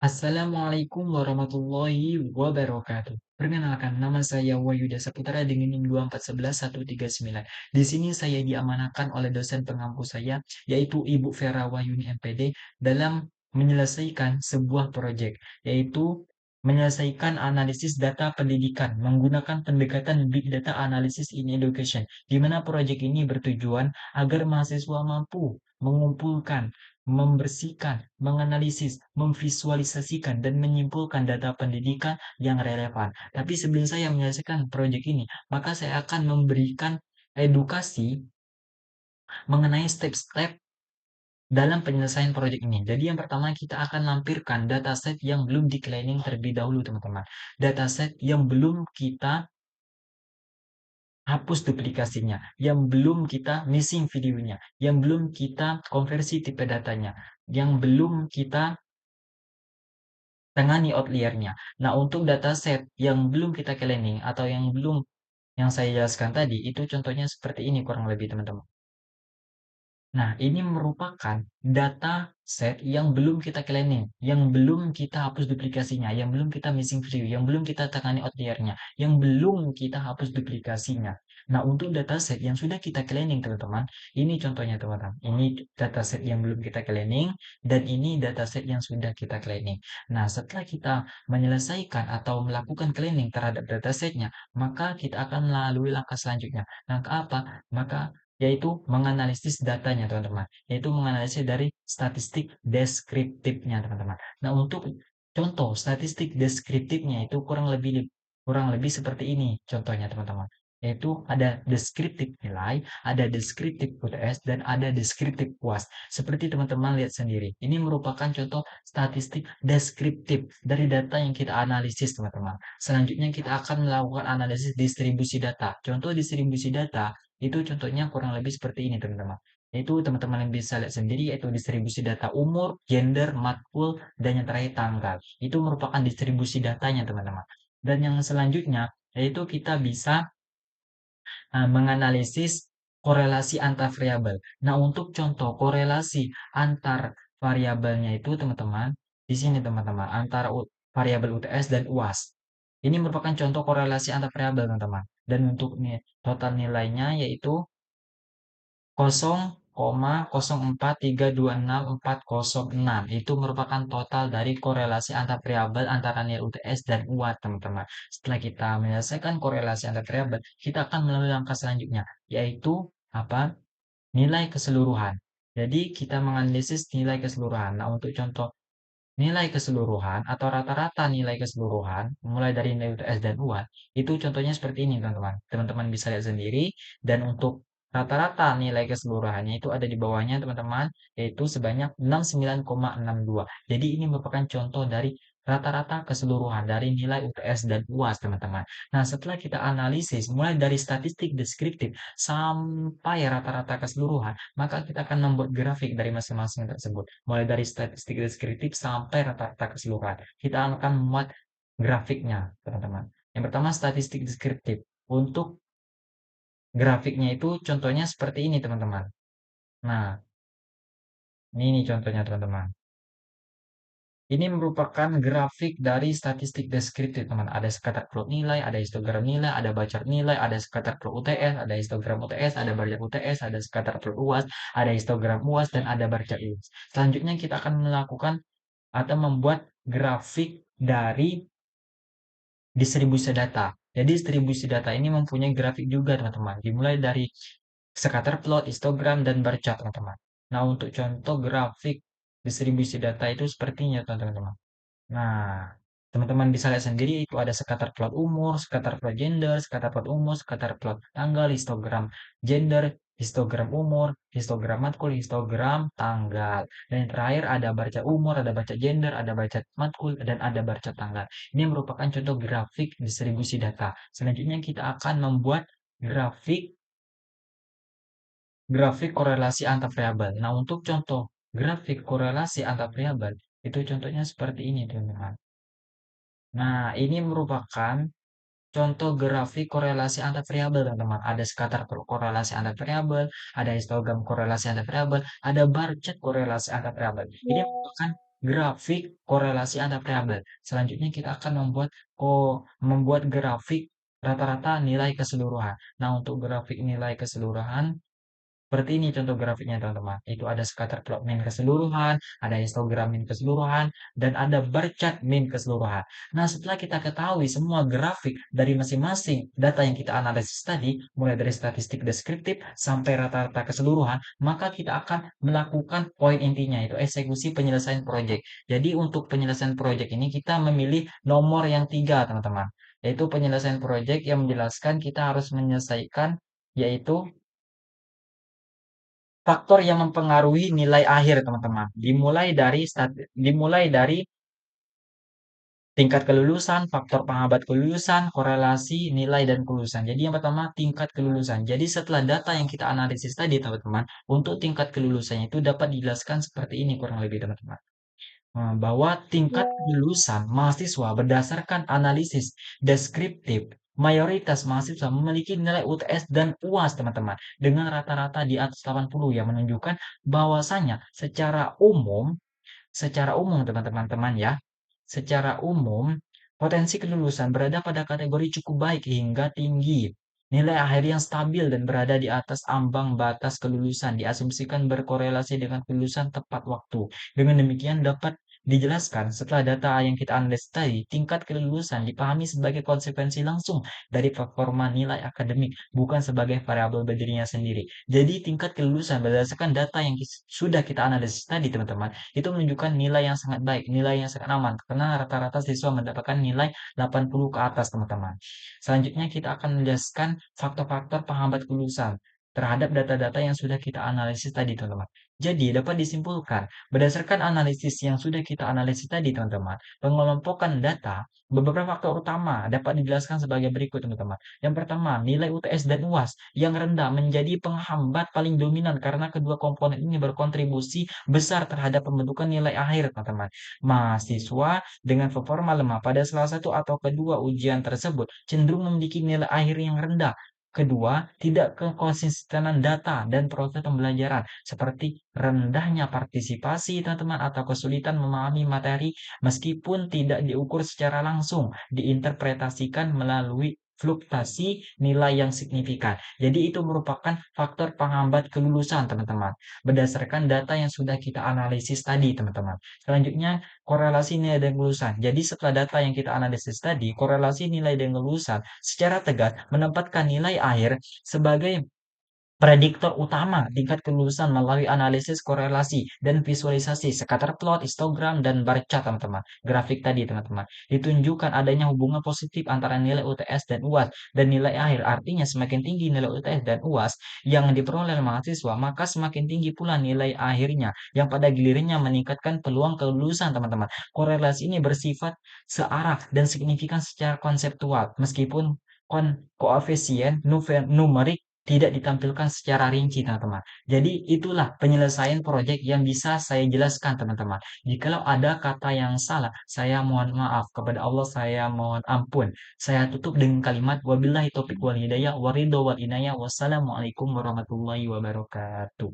Assalamualaikum warahmatullahi wabarakatuh. Perkenalkan, nama saya Wayuda Saputra dengan NIM 2411139. Di sini saya diamanahkan oleh dosen pengampu saya, yaitu Ibu Vera Wahyuni MPD, dalam menyelesaikan sebuah proyek, yaitu menyelesaikan analisis data pendidikan menggunakan pendekatan Big Data Analysis in Education, di mana proyek ini bertujuan agar mahasiswa mampu mengumpulkan, membersihkan, menganalisis, memvisualisasikan, dan menyimpulkan data pendidikan yang relevan. Tapi sebelum saya menyelesaikan proyek ini, maka saya akan memberikan edukasi mengenai step-step dalam penyelesaian proyek ini. Jadi yang pertama kita akan lampirkan dataset yang belum di cleaning terlebih dahulu, teman-teman. Dataset yang belum kita hapus duplikasinya, yang belum kita missing videonya, yang belum kita konversi tipe datanya, yang belum kita tangani outliernya. Nah, untuk dataset yang belum kita cleaning atau yang saya jelaskan tadi, itu contohnya seperti ini kurang lebih, teman-teman. Nah, ini merupakan data set yang belum kita cleaning, yang belum kita hapus duplikasinya, yang belum kita missing view, yang belum kita tangani outliernya, yang belum kita hapus duplikasinya. Nah, untuk data set yang sudah kita cleaning, teman-teman, ini contohnya, teman-teman. Ini data set yang belum kita cleaning, dan ini data set yang sudah kita cleaning. Nah, setelah kita menyelesaikan atau melakukan cleaning terhadap data setnya, maka kita akan melalui langkah selanjutnya. Langkah apa? Maka yaitu menganalisis datanya, teman-teman, yaitu menganalisis dari statistik deskriptifnya, teman-teman. Nah, untuk contoh statistik deskriptifnya itu kurang lebih seperti ini contohnya, teman-teman, yaitu ada deskriptif nilai, ada deskriptif UTS, dan ada deskriptif UAS. Seperti teman-teman lihat sendiri, ini merupakan contoh statistik deskriptif dari data yang kita analisis, teman-teman. Selanjutnya kita akan melakukan analisis distribusi data. Contoh distribusi data itu contohnya kurang lebih seperti ini, teman-teman. Itu teman-teman yang bisa lihat sendiri, yaitu distribusi data umur, gender, matkul, dan yang terakhir tanggal. Itu merupakan distribusi datanya, teman-teman. Dan yang selanjutnya, yaitu kita bisa menganalisis korelasi antar variabel. Nah, untuk contoh korelasi antar variabelnya itu, teman-teman, di sini, teman-teman, antara variabel UTS dan UAS. Ini merupakan contoh korelasi antar variabel, teman-teman. Dan untuk total nilainya yaitu 0,04326406. Itu merupakan total dari korelasi antar variabel antara nilai UTS dan UAT, teman-teman. Setelah kita menyelesaikan korelasi antar variabel, kita akan melalui langkah selanjutnya, yaitu apa? Nilai keseluruhan. Jadi kita menganalisis nilai keseluruhan. Nah, untuk contoh nilai keseluruhan atau rata-rata nilai keseluruhan, mulai dari nilai UTS dan UAT, itu contohnya seperti ini, teman-teman. Teman-teman bisa lihat sendiri, dan untuk rata-rata nilai keseluruhannya itu ada di bawahnya, teman-teman, yaitu sebanyak 69,62. Jadi ini merupakan contoh dari rata-rata keseluruhan dari nilai UTS dan UAS, teman-teman. Nah, setelah kita analisis mulai dari statistik deskriptif sampai rata-rata keseluruhan, maka kita akan membuat grafik dari masing-masing tersebut. Mulai dari statistik deskriptif sampai rata-rata keseluruhan. Kita akan membuat grafiknya, teman-teman. Yang pertama, statistik deskriptif. Untuk grafiknya itu contohnya seperti ini, teman-teman. Nah, ini contohnya, teman-teman. Ini merupakan grafik dari statistik deskriptif, teman. Ada scatter plot nilai, ada histogram nilai, ada bar chart nilai, ada scatter plot UTS, ada histogram UTS, ada bar chart UTS, ada scatter plot UAS, ada histogram UAS, dan ada bar chart UAS. Selanjutnya kita akan melakukan atau membuat grafik dari distribusi data. Jadi distribusi data ini mempunyai grafik juga, teman-teman. Dimulai dari scatter plot, histogram, dan bar chart, teman-teman. Nah, untuk contoh grafik distribusi data itu sepertinya, teman-teman. Nah, teman-teman bisa lihat sendiri, itu ada scatter plot umur, scatter plot gender, scatter plot umur, scatter plot tanggal, histogram gender, histogram umur, histogram matkul, histogram tanggal. Dan yang terakhir ada baca umur, ada baca gender, ada baca matkul, dan ada baca tanggal. Ini merupakan contoh grafik distribusi data. Selanjutnya kita akan membuat grafik grafik korelasi antar variabel. Nah, untuk contoh grafik korelasi antar variabel, itu contohnya seperti ini, teman-teman. Nah, ini merupakan contoh grafik korelasi antar variabel, teman-teman. Ada scatter korelasi antar variabel, ada histogram korelasi antar variabel, ada bar chart korelasi antar variabel. Ini merupakan grafik korelasi antar variabel. Selanjutnya kita akan membuat grafik rata-rata nilai keseluruhan. Nah, untuk grafik nilai keseluruhan seperti ini contoh grafiknya teman-teman. Itu ada scatter plot min keseluruhan, ada histogram min keseluruhan, dan ada bar chart min keseluruhan. Nah, setelah kita ketahui semua grafik dari masing-masing data yang kita analisis tadi, mulai dari statistik deskriptif sampai rata-rata keseluruhan, maka kita akan melakukan poin intinya, itu eksekusi penyelesaian proyek. Jadi untuk penyelesaian proyek ini kita memilih nomor yang tiga, teman-teman. Yaitu penyelesaian proyek yang menjelaskan kita harus menyelesaikan yaitu faktor yang mempengaruhi nilai akhir, teman-teman. Dimulai dari tingkat kelulusan, faktor penghambat kelulusan, korelasi, nilai dan kelulusan. Jadi yang pertama tingkat kelulusan. Jadi setelah data yang kita analisis tadi, teman-teman, untuk tingkat kelulusannya itu dapat dijelaskan seperti ini kurang lebih, teman-teman. Bahwa tingkat kelulusan mahasiswa berdasarkan analisis deskriptif, mayoritas mahasiswa memiliki nilai UTS dan UAS, teman-teman, dengan rata-rata di atas 80 yang menunjukkan bahwasanya secara umum teman-teman ya, secara umum potensi kelulusan berada pada kategori cukup baik hingga tinggi. Nilai akhir yang stabil dan berada di atas ambang batas kelulusan diasumsikan berkorelasi dengan kelulusan tepat waktu. Dengan demikian dapat dijelaskan setelah data yang kita analisis tadi, tingkat kelulusan dipahami sebagai konsekuensi langsung dari performa nilai akademik, bukan sebagai variabel berdirinya sendiri. Jadi tingkat kelulusan berdasarkan data yang sudah kita analisis tadi, teman-teman, itu menunjukkan nilai yang sangat baik, nilai yang sangat aman, karena rata-rata siswa mendapatkan nilai 80 ke atas, teman-teman. Selanjutnya kita akan menjelaskan faktor-faktor penghambat kelulusan terhadap data-data yang sudah kita analisis tadi, teman-teman. Jadi, dapat disimpulkan, berdasarkan analisis yang sudah kita analisis tadi, teman-teman, pengelompokan data, beberapa faktor utama dapat dijelaskan sebagai berikut, teman-teman. Yang pertama, nilai UTS dan UAS yang rendah menjadi penghambat paling dominan karena kedua komponen ini berkontribusi besar terhadap pembentukan nilai akhir, teman-teman. Mahasiswa dengan performa lemah pada salah satu atau kedua ujian tersebut cenderung memiliki nilai akhir yang rendah. Kedua, tidak kekonsistenan data dan proses pembelajaran, seperti rendahnya partisipasi teman-teman atau kesulitan memahami materi meskipun tidak diukur secara langsung, diinterpretasikan melalui fluktuasi nilai yang signifikan. Jadi itu merupakan faktor penghambat kelulusan, teman-teman, berdasarkan data yang sudah kita analisis tadi, teman-teman. Selanjutnya, korelasi nilai dan kelulusan. Jadi setelah data yang kita analisis tadi, korelasi nilai dan kelulusan secara tegas menempatkan nilai akhir sebagai prediktor utama tingkat kelulusan melalui analisis korelasi dan visualisasi scatter plot, histogram, dan bar chart, teman-teman. Grafik tadi, teman-teman. Ditunjukkan adanya hubungan positif antara nilai UTS dan UAS dan nilai akhir. Artinya semakin tinggi nilai UTS dan UAS yang diperoleh oleh mahasiswa, maka semakin tinggi pula nilai akhirnya yang pada gilirannya meningkatkan peluang kelulusan, teman-teman. Korelasi ini bersifat searah dan signifikan secara konseptual, meskipun koefisien numerik tidak ditampilkan secara rinci, teman-teman. Jadi itulah penyelesaian proyek yang bisa saya jelaskan, teman-teman. Jikalau ada kata yang salah, saya mohon maaf. Kepada Allah saya mohon ampun. Saya tutup dengan kalimat wabillahi taufiq wal hidayah waridho wal inayah. Wassalamualaikum warahmatullahi wabarakatuh.